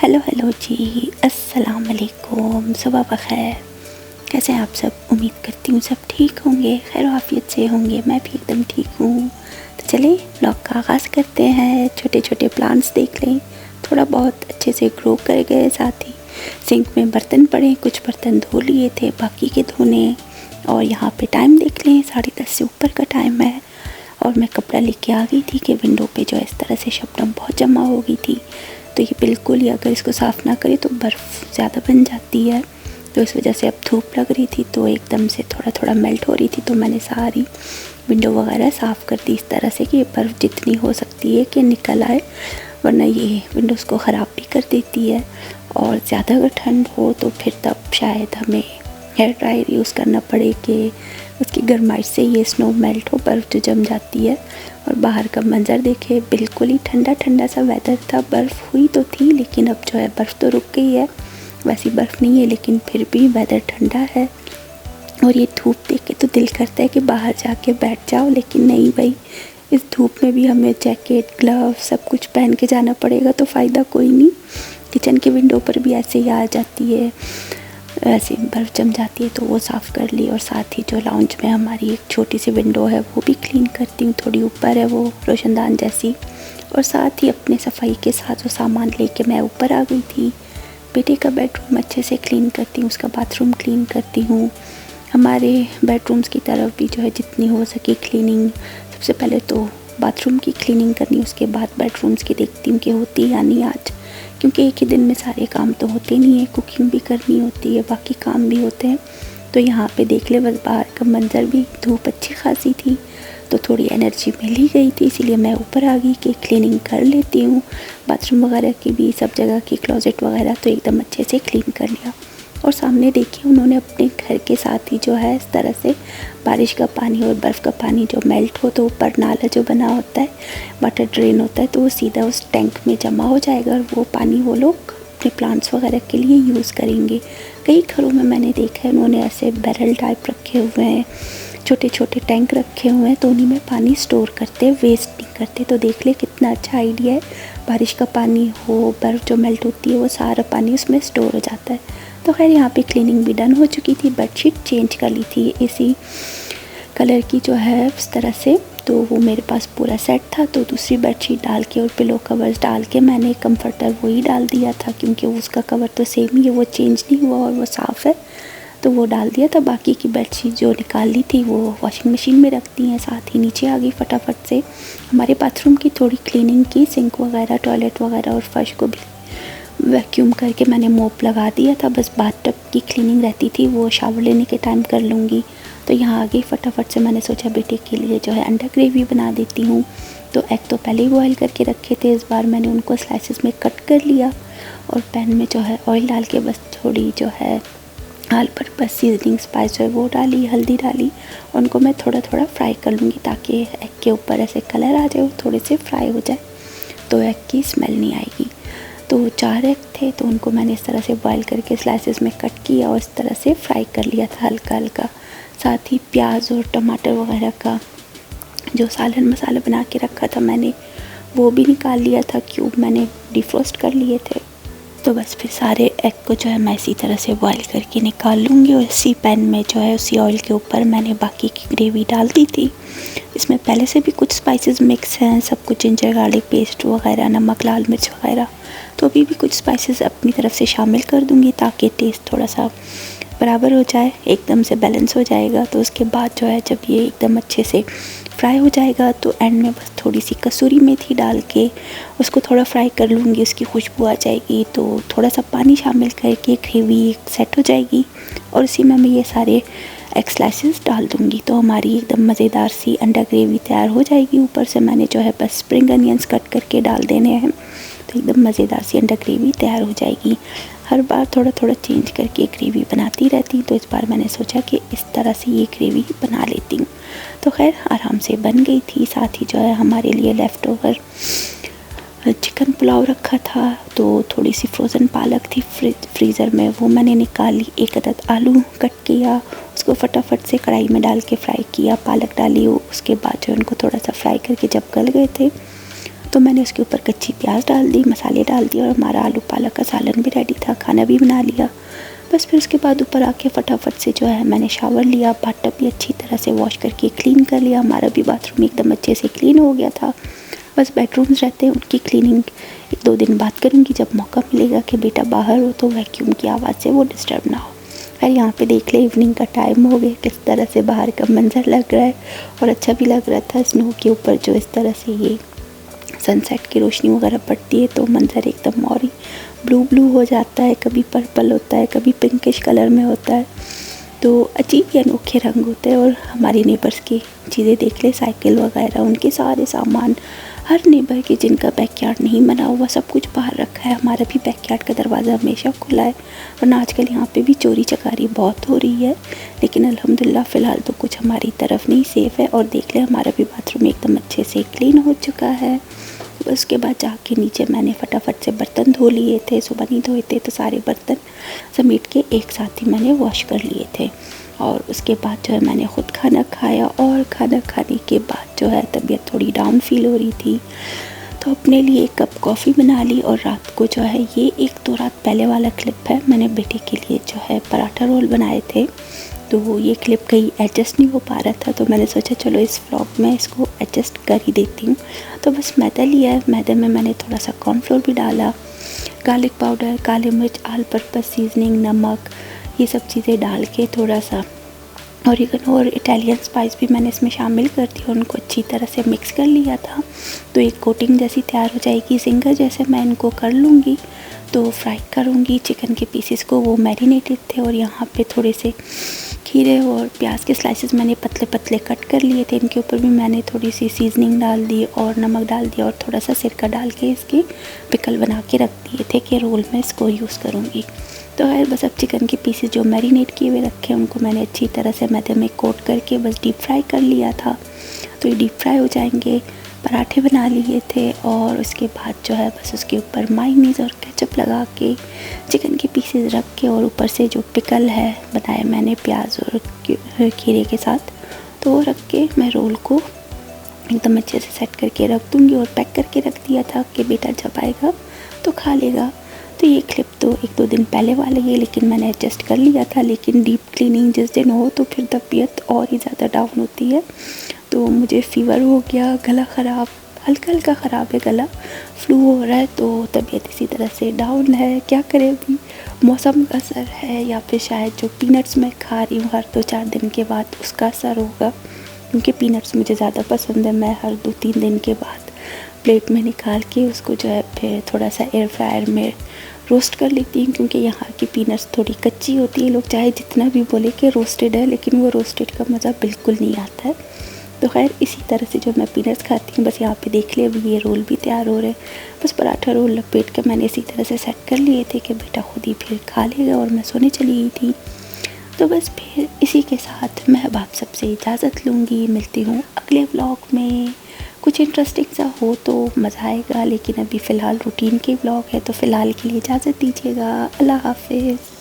Hello hello जी, अस्सलाम वालेकुम, सुबह बख़ैर। कैसे हैं आप सब? उम्मीद करती हूँ सब ठीक होंगे, खैर आफियत से होंगे। मैं भी एकदम ठीक हूँ। तो चलिए व्लॉग का आगाज़ करते हैं। छोटे छोटे प्लांट्स देख लें, थोड़ा बहुत अच्छे से ग्रो कर गए। साथ ही सिंक में बर्तन पड़े, कुछ बर्तन धो लिए थे, बाकी के धोने। और यहाँ पे टाइम देख लें, 10:30 से ऊपर का टाइम है। और मैं कपड़ा लेके आ गई थी कि विंडो पे जो इस तरह से शबनम बहुत जमा हो गई थी, तो ये बिल्कुल ही अगर इसको साफ़ ना करें तो बर्फ़ ज़्यादा बन जाती है। तो इस वजह से अब धूप लग रही थी तो एकदम से थोड़ा थोड़ा मेल्ट हो रही थी, तो मैंने सारी विंडो वगैरह साफ़ कर दी इस तरह से कि ये बर्फ़ जितनी हो सकती है कि निकल आए, वरना ये विंडोज़ को ख़राब भी कर देती है। और ज़्यादा अगर ठंड हो तो फिर तब शायद हमें हेयर ड्रायर यूज़ करना पड़े कि उसकी गर्माइश से ये स्नो मेल्ट हो, बर्फ़ जो जम जाती है। और बाहर का मंज़र देखे, बिल्कुल ही ठंडा ठंडा सा वेदर था। बर्फ़ हुई तो थी लेकिन अब जो है बर्फ़ तो रुक गई है, वैसी बर्फ़ नहीं है लेकिन फिर भी वेदर ठंडा है। और ये धूप देख के तो दिल करता है कि बाहर जाके बैठ जाओ, लेकिन नहीं भाई, इस धूप में भी हमें जैकेट, ग्लव सब कुछ पहन के जाना पड़ेगा, तो फ़ायदा कोई नहीं। किचन की विंडो पर भी ऐसे ही आ जाती है, ऐसे बर्फ़ जम जाती है, तो वो साफ़ कर ली। और साथ ही जो लाउंज में हमारी एक छोटी सी विंडो है वो भी क्लीन करती हूँ, थोड़ी ऊपर है वो रोशनदान जैसी। और साथ ही अपने सफाई के साथ जो सामान लेके मैं ऊपर आ गई थी। बेटे का बेडरूम अच्छे से क्लीन करती हूँ, उसका बाथरूम क्लीन करती हूँ। हमारे बेडरूम्स की तरफ भी जो है जितनी हो सके क्लीनिंग, सबसे पहले तो बाथरूम की क्लीनिंग करनी, उसके बाद बेडरूम्स की देखती हूँ कि होती या नहीं आज, क्योंकि एक ही दिन में सारे काम तो होते नहीं है, कुकिंग भी करनी होती है, बाकी काम भी होते हैं। तो यहाँ पे देख ले, बस बाहर का मंज़र भी, धूप अच्छी खासी थी तो थोड़ी एनर्जी मिल ही गई थी, इसीलिए मैं ऊपर आ गई कि क्लीनिंग कर लेती हूँ। बाथरूम वगैरह की भी, सब जगह की, क्लोजेट वगैरह तो एकदम अच्छे से क्लीन कर लिया। और सामने देखिए, उन्होंने अपने घर के साथ ही जो है इस तरह से बारिश का पानी और बर्फ़ का पानी जो मेल्ट हो, तो ऊपर नाला जो बना होता है, वाटर ड्रेन होता है, तो वो सीधा उस टैंक में जमा हो जाएगा और वो पानी वो लोग अपने प्लांट्स वगैरह के लिए यूज़ करेंगे। कई घरों में मैंने देखा है उन्होंने ऐसे बैरल टाइप रखे हुए हैं, छोटे छोटे टैंक रखे हुए हैं, तो उन्हीं में पानी स्टोर करते हैं, वेस्ट नहीं करते। तो देख ले कितना अच्छा आइडिया है, बारिश का पानी हो, बर्फ़ जो मेल्ट होती है वो सारा पानी उसमें स्टोर हो जाता है। तो खैर यहाँ पे क्लीनिंग भी डन हो चुकी थी, बेडशीट चेंज कर ली थी इसी कलर की जो है इस तरह से, तो वो मेरे पास पूरा सेट था। तो दूसरी बेडशीट डाल के और पिलो कवर्स डाल के मैंने कंफर्टर वही डाल दिया था, क्योंकि उसका कवर तो सेम ही है, वो चेंज नहीं हुआ और वो साफ़ है, तो वो डाल दिया था। बाकी की बेडशीट जो निकाल ली थी वो वॉशिंग मशीन में रख दी हैं। साथ ही नीचे आ गई फटाफट से, हमारे बाथरूम की थोड़ी क्लीनिंग की, सिंक वगैरह, टॉयलेट वगैरह और फर्श को भी वैक्यूम करके मैंने मोप लगा दिया था। बस बाथटब की क्लीनिंग रहती थी, वो शावर लेने के टाइम कर लूँगी। तो यहाँ आ गई फटाफट से, मैंने सोचा बेटे के लिए जो है अंडा ग्रेवी बना देती हूँ। तो एग तो पहले ही बॉयल करके रखे थे, इस बार मैंने उनको स्लाइसेस में कट कर लिया और पैन में जो है ऑयल डाल के बस थोड़ी जो है ऑल पर्पस सीजनिंग स्पाइस जो है वो डाली, हल्दी डाली, उनको मैं थोड़ा थोड़ा फ्राई कर लूँगी ताकि एग के ऊपर ऐसे कलर आ जाए, थोड़े से फ्राई हो जाए तो एग की स्मेल नहीं आएगी। तो 4 एग थे, तो उनको मैंने इस तरह से बॉयल करके स्लाइसेस में कट किया और इस तरह से फ्राई कर लिया था हल्का हल्का। साथ ही प्याज और टमाटर वगैरह का जो सालन मसाला बना के रखा था मैंने, वो भी निकाल लिया था, क्यूब मैंने डिफ्रोस्ट कर लिए थे। तो बस फिर सारे एग को जो है मैं इसी तरह से बॉयल करके निकाल लूँगी और इसी पैन में जो है उसी ऑयल के ऊपर मैंने बाकी की ग्रेवी डाल दी थी। इसमें पहले से भी कुछ स्पाइसेस मिक्स हैं, सब कुछ, जिंजर गार्लिक पेस्ट वगैरह, नमक, लाल मिर्च वगैरह, तो अभी भी कुछ स्पाइसेस अपनी तरफ से शामिल कर दूँगी ताकि टेस्ट थोड़ा सा बराबर हो जाए, एकदम से बैलेंस हो जाएगा। तो उसके बाद जो है जब ये एकदम अच्छे से फ्राई हो जाएगा तो एंड में बस थोड़ी सी कसूरी मेथी डाल के उसको थोड़ा फ्राई कर लूँगी, उसकी खुशबू आ जाएगी, तो थोड़ा सा पानी शामिल करके ग्रेवी सेट हो जाएगी और उसी में मैं ये सारे एग स्लाइसेस डाल दूँगी। तो हमारी एकदम मज़ेदार सी अंडा ग्रेवी तैयार हो जाएगी। ऊपर से मैंने जो है बस स्प्रिंग अनियंस कट करके डाल देने हैं, तो एकदम मज़ेदार सी अंडा ग्रेवी तैयार हो जाएगी। हर बार थोड़ा थोड़ा चेंज करके ग्रेवी बनाती रहती, तो इस बार मैंने सोचा कि इस तरह से ये ग्रेवी बना लेती हूँ। तो खैर आराम से बन गई थी। साथ ही जो है हमारे लिए लेफ़्ट ओवर चिकन पुलाव रखा था, तो थोड़ी सी फ्रोज़न पालक थी फ्रीज़र में, वो मैंने निकाली। एक अदद आलू कट किया, उसको फटाफट से कढ़ाई में डाल के फ्राई किया, पालक डाली, उसके बाद जो उनको थोड़ा सा फ्राई करके जब गल गए थे तो मैंने उसके ऊपर कच्ची प्याज डाल दी, मसाले डाल दिए और हमारा आलू पालक का सालन भी रेडी था, खाना भी बना लिया। बस फिर उसके बाद ऊपर आके फटाफट से जो है मैंने शावर लिया, बाथटब भी अच्छी तरह से वॉश करके क्लीन कर लिया। हमारा भी बाथरूम एकदम अच्छे से क्लीन हो गया था। बस बेडरूम्स रहते हैं उनकी क्लीनिंग 1-2 दिन बाद करूँगी, जब मौका मिलेगा कि बेटा बाहर हो तो वैक्यूम की आवाज़ से वो डिस्टर्ब ना हो। खैर यहाँ पे देख ले इवनिंग का टाइम हो गया, किस तरह से बाहर का मंजर लग रहा है और अच्छा भी लग रहा था। स्नो के ऊपर जो इस तरह से ये सनसेट की रोशनी वगैरह पड़ती है तो मंजर एकदम और ही ब्लू ब्लू हो जाता है, कभी पर्पल होता है, कभी पिंकिश कलर में होता है। तो अजीब ही अनोखे रंग होते हैं। और हमारी नेबर्स की चीज़ें देख ले, साइकिल वगैरह, उनके सारे सामान, हर नेबर के जिनका बैकयार्ड नहीं बना हुआ सब कुछ बाहर रखा है। हमारा भी बैकयार्ड का दरवाज़ा हमेशा खुला है, वरना आजकल यहाँ पे भी चोरी चकारी बहुत हो रही है। लेकिन अल्हम्दुलिल्लाह फ़िलहाल तो कुछ हमारी तरफ नहीं सेफ़ है। और देख ले हमारा भी बाथरूम एकदम अच्छे से क्लीन हो चुका है। उसके बाद जाके नीचे मैंने फटाफट से बर्तन धो लिए थे, सुबह नहीं धोए थे तो सारे बर्तन समेट के एक साथ ही मैंने वॉश कर लिए थे। और उसके बाद जो है मैंने ख़ुद खाना खाया और खाना खाने के बाद जो है तबीयत थोड़ी डाउन फील हो रही थी तो अपने लिए एक कप कॉफ़ी बना ली। और रात को जो है ये 1-2 रात पहले वाला क्लिप है, मैंने बेटे के लिए जो है पराठा रोल बनाए थे तो ये क्लिप कहीं एडजस्ट नहीं हो पा रहा था तो मैंने सोचा चलो इस व्लॉग में इसको एडजस्ट कर ही देती हूँ। तो बस मैदा लिया है, मैदे में मैंने थोड़ा सा कॉर्नफ्लोर भी डाला, गार्लिक पाउडर, काली मिर्च, ऑल पर्पस सीजनिंग, नमक, ये सब चीज़ें डाल के थोड़ा सा ऑरिगेनो और इटालियन स्पाइस भी मैंने इसमें शामिल कर दी और उनको अच्छी तरह से मिक्स कर लिया था। तो एक कोटिंग जैसी तैयार हो जाएगी। जिंगर जैसे मैं इनको कर लूँगी तो फ्राई करूँगी चिकन के पीसेस को, वो मैरिनेटेड थे। और यहाँ पे थोड़े से खीरे और प्याज के स्लाइसेस मैंने पतले पतले कट कर लिए थे, इनके ऊपर भी मैंने थोड़ी सी सीजनिंग डाल दी और नमक डाल दिया और थोड़ा सा सिरका डाल के इसकी पिकल बना के रख दिए थे कि रोल में इसको यूज़ करूँगी। तो है बस अब चिकन के पीसेस जो मैरिनेट किए हुए रखे हैं उनको मैंने अच्छी तरह से मैदे में कोट करके बस डीप फ्राई कर लिया था। तो ये डीप फ्राई हो जाएंगे। पराठे बना लिए थे और उसके बाद जो है बस उसके ऊपर मायोनीज़ और केचप लगा के चिकन के पीसेस रख के और ऊपर से जो पिकल है बनाया मैंने प्याज और खीरे के साथ, तो वो रख के मैं रोल को एकदम अच्छे से सेट करके रख दूँगी और पैक करके रख दिया था कि बेटा जब आएगा तो खा लेगा। तो ये क्लिप तो 1-2 दिन पहले वाली है लेकिन मैंने एडजस्ट कर लिया था। लेकिन डीप क्लीनिंग जिस दिन हो तो फिर तबीयत और ही ज़्यादा डाउन होती है। तो मुझे फ़ीवर हो गया, गला ख़राब, हल्का हल्का ख़राब है गला, फ्लू हो रहा है, तो तबीयत इसी तरह से डाउन है। क्या करें, अभी मौसम का असर है या फिर शायद जो पीनट्स मैं खा रही हूँ हर 2-4 दिन के बाद उसका असर होगा, क्योंकि पीनट्स मुझे ज़्यादा पसंद है। मैं हर 2-3 दिन के बाद प्लेट में निकाल के उसको जो है फिर थोड़ा सा एयर फ्रायर में रोस्ट कर लेती हूँ, क्योंकि यहाँ की पीनट्स थोड़ी कच्ची होती है। लोग चाहे जितना भी बोले कि रोस्टेड है, लेकिन वो रोस्टेड का मज़ा बिल्कुल नहीं आता है। तो खैर इसी तरह से जो मैं पीनट्स खाती हूँ, बस यहाँ पे देख ले अभी ये रोल भी तैयार हो रहे हैं। बस पराठा रोल लपेट कर मैंने इसी तरह से सेट कर लिए थे कि बेटा खुद ही फिर खा लेगा और मैं सोने चली गई थी। तो बस फिर इसी के साथ मैं अब आप सबसे इजाज़त लूँगी। मिलती हूँ अगले व्लॉग में। कुछ इंटरेस्टिंग सा हो तो मज़ा आएगा, लेकिन अभी फ़िलहाल रूटीन के व्लॉग है तो फ़िलहाल के लिए इजाज़त दीजिएगा। अल्लाह हाफ़िज़।